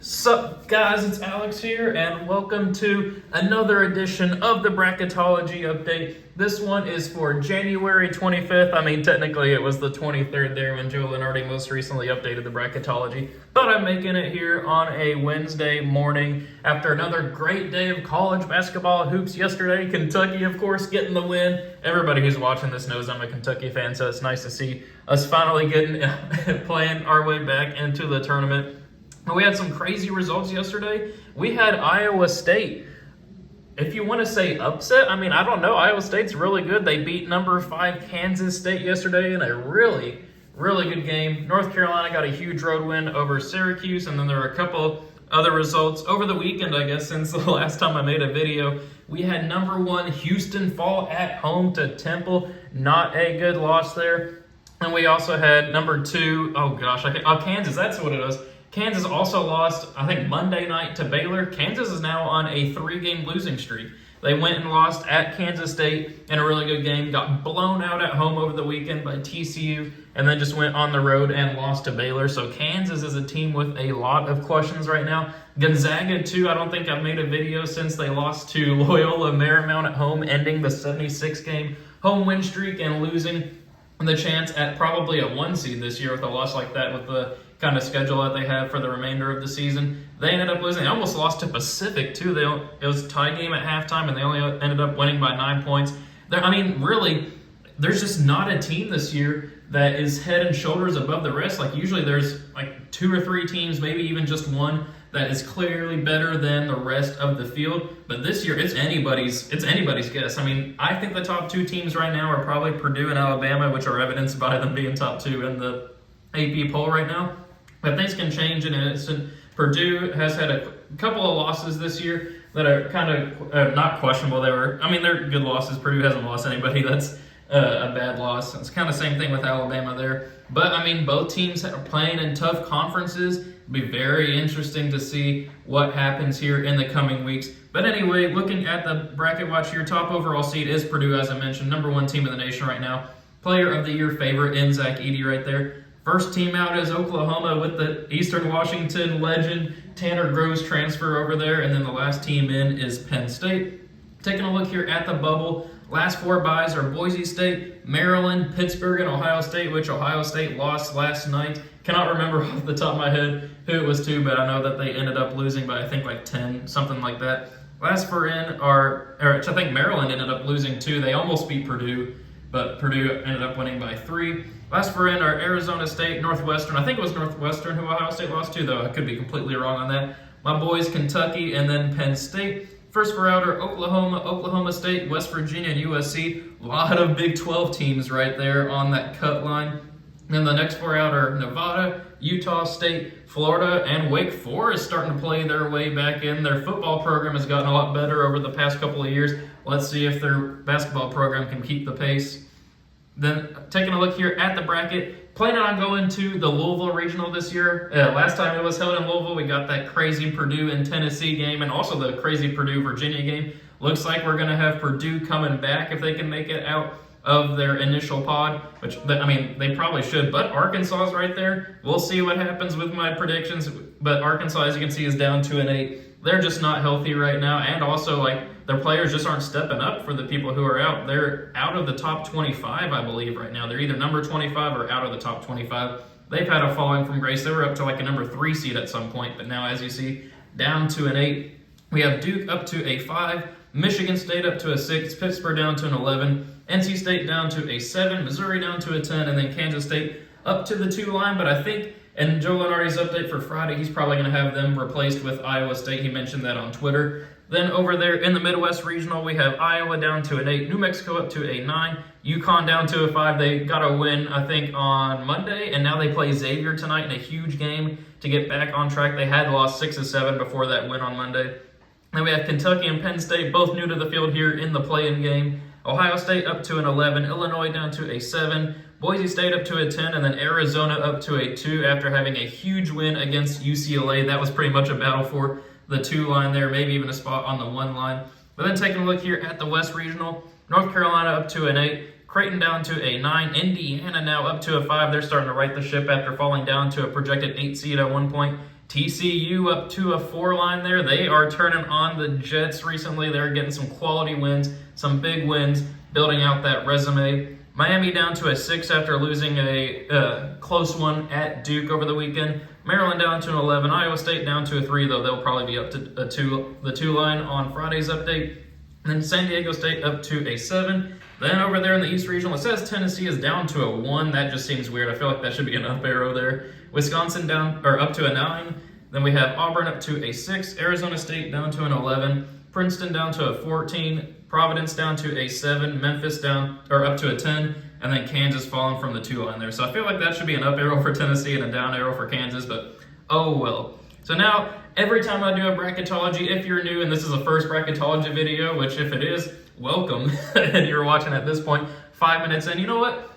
Sup guys, it's Alex here and welcome to another edition of the Bracketology update. This one is for January 25th. I mean, technically it was the 23rd there when Joe Lunardi most recently updated the Bracketology, but I'm making it here on a Wednesday morning after another great day of college basketball hoops yesterday. Kentucky, of course, getting the win. Everybody who's watching this knows I'm a Kentucky fan, so it's nice to see us finally getting playing our way back into the tournament. We had some crazy results yesterday. We had Iowa State. If you want to say upset, I mean, I don't know. Iowa State's really good. They beat number 5 Kansas State yesterday in a really good game. North Carolina got a huge road win over Syracuse, and then there were a couple other results over the weekend, I guess, since the last time I made a video. We had number 1 Houston fall at home to Temple. Not a good loss there. And we also had number 2, Kansas, that's what it was. Kansas also lost, I think, Monday night to Baylor. Kansas is now on a 3-game losing streak. They went and lost at Kansas State in a really good game, got blown out at home over the weekend by TCU, and then just went on the road and lost to Baylor. So Kansas is a team with a lot of questions right now. Gonzaga, too, I don't think I've made a video since they lost to Loyola Marymount at home, ending the 76-game home win streak and losing the chance at probably a 1 seed this year with a loss like that with the kind of schedule that they have for the remainder of the season. They ended up losing. They almost lost to Pacific, too. It was a tie game at halftime, and they only ended up winning by 9 points. Really, there's just not a team this year that is head and shoulders above the rest. Like, usually there's like 2 or 3 teams, maybe even just one, that is clearly better than the rest of the field. But this year, it's anybody's guess. I mean, I think the top 2 teams right now are probably Purdue and Alabama, which are evidenced by them being top 2 in the AP poll right now. But things can change in an instant. Purdue has had a couple of losses this year that are kind of not questionable. They're good losses. Purdue hasn't lost anybody. That's a bad loss. It's kind of the same thing with Alabama there. But, I mean, both teams are playing in tough conferences. It'll be very interesting to see what happens here in the coming weeks. But anyway, looking at the bracket watch here, top overall seed is Purdue, as I mentioned. Number 1 team in the nation right now. Player of the year favorite in Zach Edey right there. First team out is Oklahoma with the Eastern Washington legend Tanner Groves transfer over there. And then the last team in is Penn State. Taking a look here at the bubble, last 4 byes are Boise State, Maryland, Pittsburgh, and Ohio State, which Ohio State lost last night. Cannot remember off the top of my head who it was to, but I know that they ended up losing by, I think, like 10, something like that. Last 4 in I think Maryland ended up losing 2. They almost beat Purdue, but Purdue ended up winning by 3. Last 4 in are Arizona State, Northwestern. I think it was Northwestern who Ohio State lost to, though I could be completely wrong on that. My boys, Kentucky, and then Penn State. First 4 out are Oklahoma, Oklahoma State, West Virginia, and USC. A lot of Big 12 teams right there on that cut line. Then the next 4 out are Nevada, Utah State, Florida, and Wake Forest starting to play their way back in. Their football program has gotten a lot better over the past couple of years. Let's see if their basketball program can keep the pace. Then taking a look here at the bracket, planning on going to the Louisville Regional this year. Last time it was held in Louisville, we got that crazy Purdue and Tennessee game and also the crazy Purdue-Virginia game. Looks like we're going to have Purdue coming back if they can make it out of their initial pod, which, they probably should, but Arkansas is right there. We'll see what happens with my predictions, but Arkansas, as you can see, is down 2-8. They're just not healthy right now, and also, their players just aren't stepping up for the people who are out. They're out of the top 25, I believe, right now. They're either number 25 or out of the top 25. They've had a falling from grace. They were up to a number 3 seed at some point, but now, as you see, down to an 8. We have Duke up to a 5, Michigan State up to a 6, Pittsburgh down to an 11, NC State down to a 7, Missouri down to a 10, and then Kansas State up to the 2 line. But I think, and Joe Lunardi's update for Friday, he's probably going to have them replaced with Iowa State. He mentioned that on Twitter. Then over there in the Midwest Regional, we have Iowa down to an 8, New Mexico up to a 9, UConn down to a 5. They got a win, I think, on Monday, and now they play Xavier tonight in a huge game to get back on track. They had lost 6 of 7 before that win on Monday. Then we have Kentucky and Penn State, both new to the field here in the play-in game. Ohio State up to an 11, Illinois down to a 7, Boise State up to a 10, and then Arizona up to a 2 after having a huge win against UCLA. That was pretty much a battle for the 2 line there, maybe even a spot on the 1 line. But then taking a look here at the West Regional, North Carolina up to an 8, Creighton down to a 9, Indiana now up to a 5. They're starting to right the ship after falling down to a projected 8 seed at one point. TCU up to a 4 line there. They are turning on the Jets recently. They're getting some quality wins, some big wins, building out that resume. Miami down to a 6 after losing a close one at Duke over the weekend. Maryland down to an 11. Iowa State down to a 3, though they'll probably be up to the 2 line on Friday's update. And then San Diego State up to a 7. Then over there in the East Regional, it says Tennessee is down to a 1. That just seems weird. I feel like that should be an up arrow there. Wisconsin down or up to a 9. Then we have Auburn up to a 6. Arizona State down to an 11. Princeton down to a 14. Providence down to a 7. Memphis down or up to a 10. And then Kansas falling from the 2 line there. So I feel like that should be an up arrow for Tennessee and a down arrow for Kansas, but oh well. So now, every time I do a bracketology, if you're new and this is the first bracketology video, which if it is, welcome, and you're watching at this point 5 minutes in, you know what?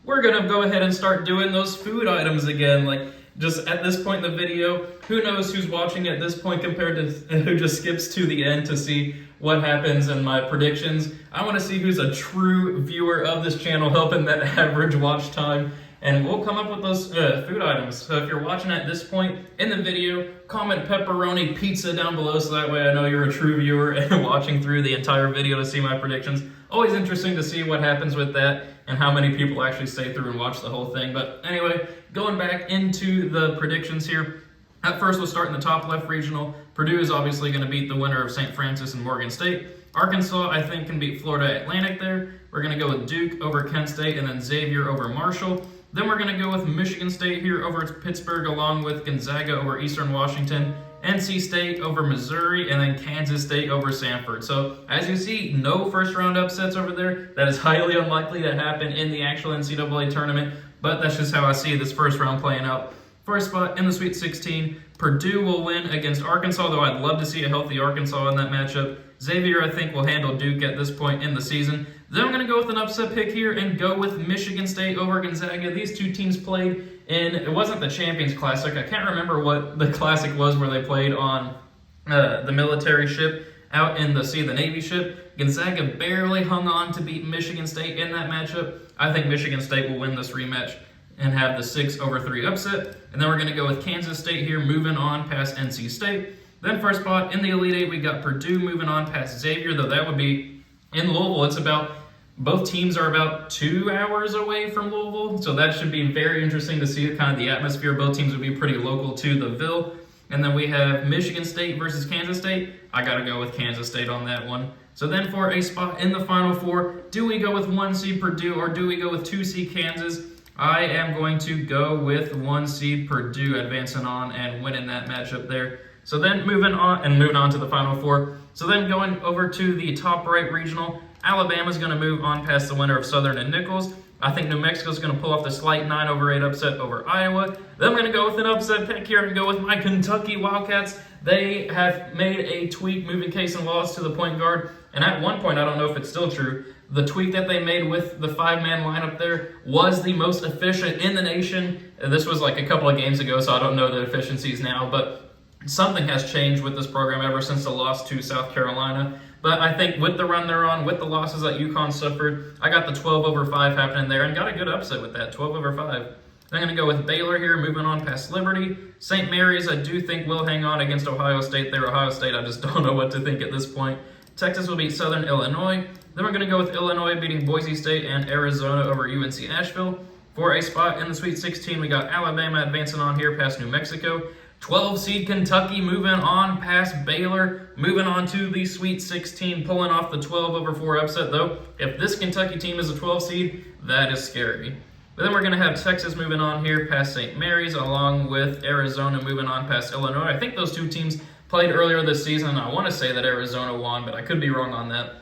We're gonna go ahead and start doing those food items again. Like, just at this point in the video, who knows who's watching at this point compared to who just skips to the end to see what happens in my predictions. I want to see who's a true viewer of this channel, helping that average watch time, and we'll come up with those food items. So if you're watching at this point in the video, comment pepperoni pizza down below so that way I know you're a true viewer and watching through the entire video to see my predictions. Always interesting to see what happens with that and how many people actually stay through and watch the whole thing. But anyway, going back into the predictions here. At first, we'll start in the top left regional. Purdue is obviously going to beat the winner of St. Francis and Morgan State. Arkansas, I think, can beat Florida Atlantic there. We're going to go with Duke over Kent State and then Xavier over Marshall. Then we're going to go with Michigan State here over Pittsburgh along with Gonzaga over Eastern Washington. NC State over Missouri, and then Kansas State over Samford. So, as you see, no first-round upsets over there. That is highly unlikely to happen in the actual NCAA tournament, but that's just how I see this first round playing out. First spot in the Sweet 16, Purdue will win against Arkansas, though I'd love to see a healthy Arkansas in that matchup. Xavier, I think, will handle Duke at this point in the season. Then I'm going to go with an upset pick here and go with Michigan State over Gonzaga. These two teams played in, it wasn't the Champions Classic. I can't remember what the Classic was where they played on the military ship out in the Sea of the Navy ship. Gonzaga barely hung on to beat Michigan State in that matchup. I think Michigan State will win this rematch and have the 6-3 upset. And then we're going to go with Kansas State here, moving on past NC State. Then first spot in the Elite Eight, we got Purdue moving on past Xavier, though that would be in Louisville. It's about, both teams are about 2 hours away from Louisville, so that should be very interesting to see kind of the atmosphere. Both teams would be pretty local to the Ville. And then we have Michigan State versus Kansas State. I got to go with Kansas State on that one. So then for a spot in the Final Four, do we go with 1 seed Purdue or do we go with 2 seed Kansas? I am going to go with 1 seed Purdue advancing on and winning that matchup there. So then moving on to the Final Four. So then going over to the top right regional, Alabama's going to move on past the winner of Southern and Nichols. I think New Mexico's going to pull off the slight 9-8 upset over Iowa. Then I'm going to go with an upset pick here and go with my Kentucky Wildcats. They have made a tweak moving Case and Wallace to the point guard. And at one point, I don't know if it's still true, the tweak that they made with the 5-man lineup there was the most efficient in the nation. This was like a couple of games ago, so I don't know the efficiencies now, but something has changed with this program ever since the loss to South Carolina. But I think with the run they're on, with the losses that UConn suffered, I got the 12-5 happening there and got a good upset with that, 12-5. I'm going to go with Baylor here, moving on past Liberty. St. Mary's, I do think will hang on against Ohio State there. Ohio State, I just don't know what to think at this point. Texas will beat Southern Illinois. Then we're going to go with Illinois beating Boise State and Arizona over UNC Asheville. For a spot in the Sweet 16, we got Alabama advancing on here past New Mexico. 12-seed Kentucky moving on past Baylor, moving on to the Sweet 16, pulling off the 12-4 upset, though. If this Kentucky team is a 12-seed, that is scary. But then we're going to have Texas moving on here past St. Mary's, along with Arizona moving on past Illinois. I think those two teams played earlier this season. I want to say that Arizona won, but I could be wrong on that.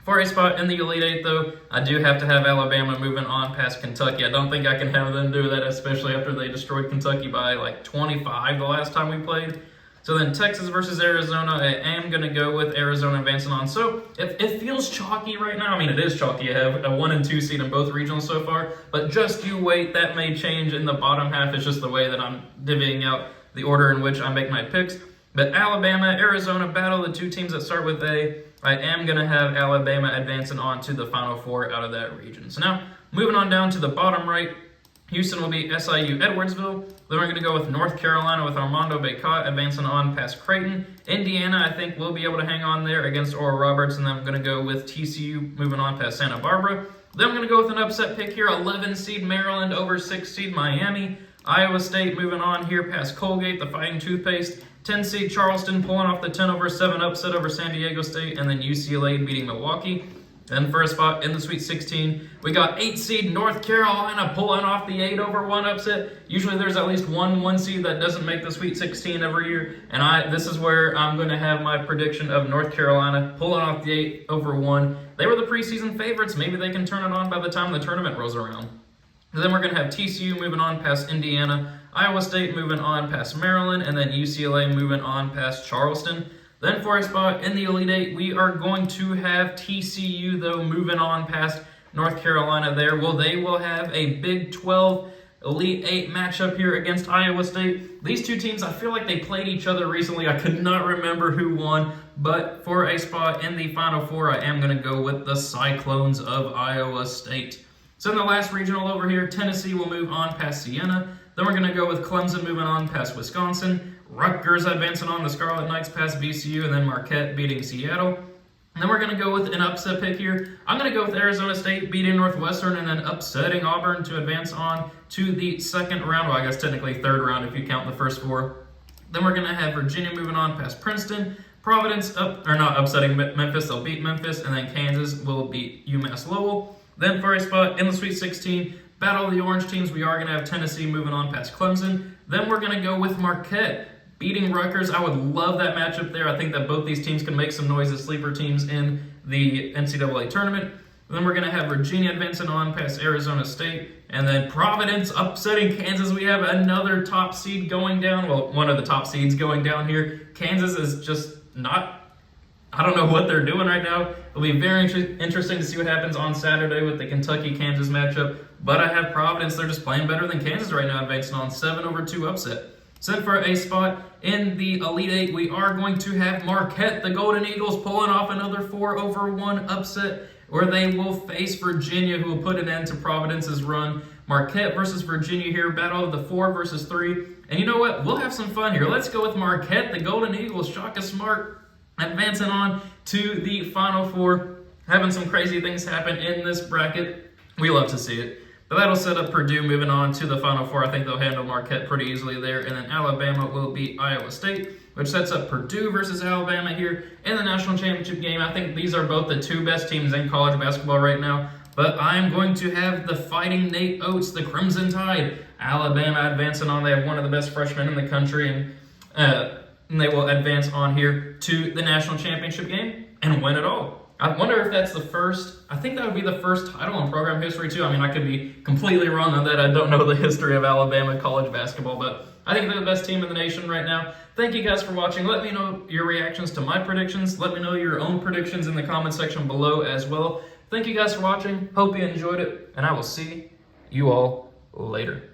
For a spot in the Elite Eight, though, I do have to have Alabama moving on past Kentucky. I don't think I can have them do that, especially after they destroyed Kentucky by like 25 the last time we played. So then Texas versus Arizona, I am going to go with Arizona advancing on. So it feels chalky right now. I mean, it is chalky. You have a 1 and 2 seed in both regionals so far, but just you wait. That may change in the bottom half. It's just the way that I'm divvying out the order in which I make my picks. But Alabama, Arizona battle, the two teams that start with A. I am going to have Alabama advancing on to the Final Four out of that region. So now, moving on down to the bottom right, Houston will beat SIU Edwardsville. Then we're going to go with North Carolina with Armando Bacot advancing on past Creighton. Indiana, I think, will be able to hang on there against Oral Roberts. And then I'm going to go with TCU moving on past Santa Barbara. Then I'm going to go with an upset pick here, 11 seed Maryland over 6 seed Miami. Iowa State moving on here past Colgate, the Fighting Toothpaste. 10 seed Charleston pulling off the 10 over 7 upset over San Diego State. And then UCLA beating Milwaukee. Then for a spot in the Sweet 16, we got 8 seed North Carolina pulling off the 8 over 1 upset. Usually there's at least one seed that doesn't make the Sweet 16 every year. And this is where I'm going to have my prediction of North Carolina pulling off the 8 over 1. They were the preseason favorites. Maybe they can turn it on by the time the tournament rolls around. And then we're going to have TCU moving on past Indiana, Iowa State moving on past Maryland, and then UCLA moving on past Charleston. Then for a spot in the Elite Eight, we are going to have TCU, though, moving on past North Carolina there. Well, they will have a Big 12 Elite Eight matchup here against Iowa State. These two teams, I feel like they played each other recently. I could not remember who won, but for a spot in the Final Four, I am going to go with the Cyclones of Iowa State. So in the last regional over here, Tennessee will move on past Siena. Then we're going to go with Clemson moving on past Wisconsin. Rutgers advancing on the Scarlet Knights past VCU, and then Marquette beating Seattle. And then we're going to go with an upset pick here. I'm going to go with Arizona State beating Northwestern and then upsetting Auburn to advance on to the second round. Well, I guess technically third round if you count the first 4. Then we're going to have Virginia moving on past Princeton. Providence not upsetting Memphis, they'll beat Memphis, and then Kansas will beat UMass Lowell. Then for a spot in the Sweet 16, Battle of the Orange teams, we are going to have Tennessee moving on past Clemson. Then we're going to go with Marquette beating Rutgers. I would love that matchup there. I think that both these teams can make some noise as sleeper teams in the NCAA tournament. Then we're going to have Virginia advancing on past Arizona State. And then Providence upsetting Kansas. We have another top seed going down. Well, one of the top seeds going down here. Kansas is just not, I don't know what they're doing right now. It'll be very interesting to see what happens on Saturday with the Kentucky-Kansas matchup. But I have Providence. They're just playing better than Kansas right now, advancing on 7 over 2 upset. So for a spot in the Elite Eight, we are going to have Marquette, the Golden Eagles, pulling off another 4 over 1 upset, where they will face Virginia, who will put an end to Providence's run. Marquette versus Virginia here, battle of the 4 versus 3. And you know what? We'll have some fun here. Let's go with Marquette, the Golden Eagles, Shaka Smart, advancing on to the Final Four, having some crazy things happen in this bracket. We love to see it. But that'll set up Purdue moving on to the Final Four. I think they'll handle Marquette pretty easily there. And then Alabama will beat Iowa State, which sets up Purdue versus Alabama here in the national championship game. I think these are both the 2 best teams in college basketball right now. But I'm going to have the Fighting Nate Oates, the Crimson Tide, Alabama advancing on. They have one of the best freshmen in the country. And they will advance on here to the national championship game and win it all. I wonder if that's the first, I think that would be the first title in program history too. I mean, I could be completely wrong on that. I don't know the history of Alabama college basketball, but I think they're the best team in the nation right now. Thank you guys for watching. Let me know your reactions to my predictions. Let me know your own predictions in the comment section below as well. Thank you guys for watching. Hope you enjoyed it, and I will see you all later.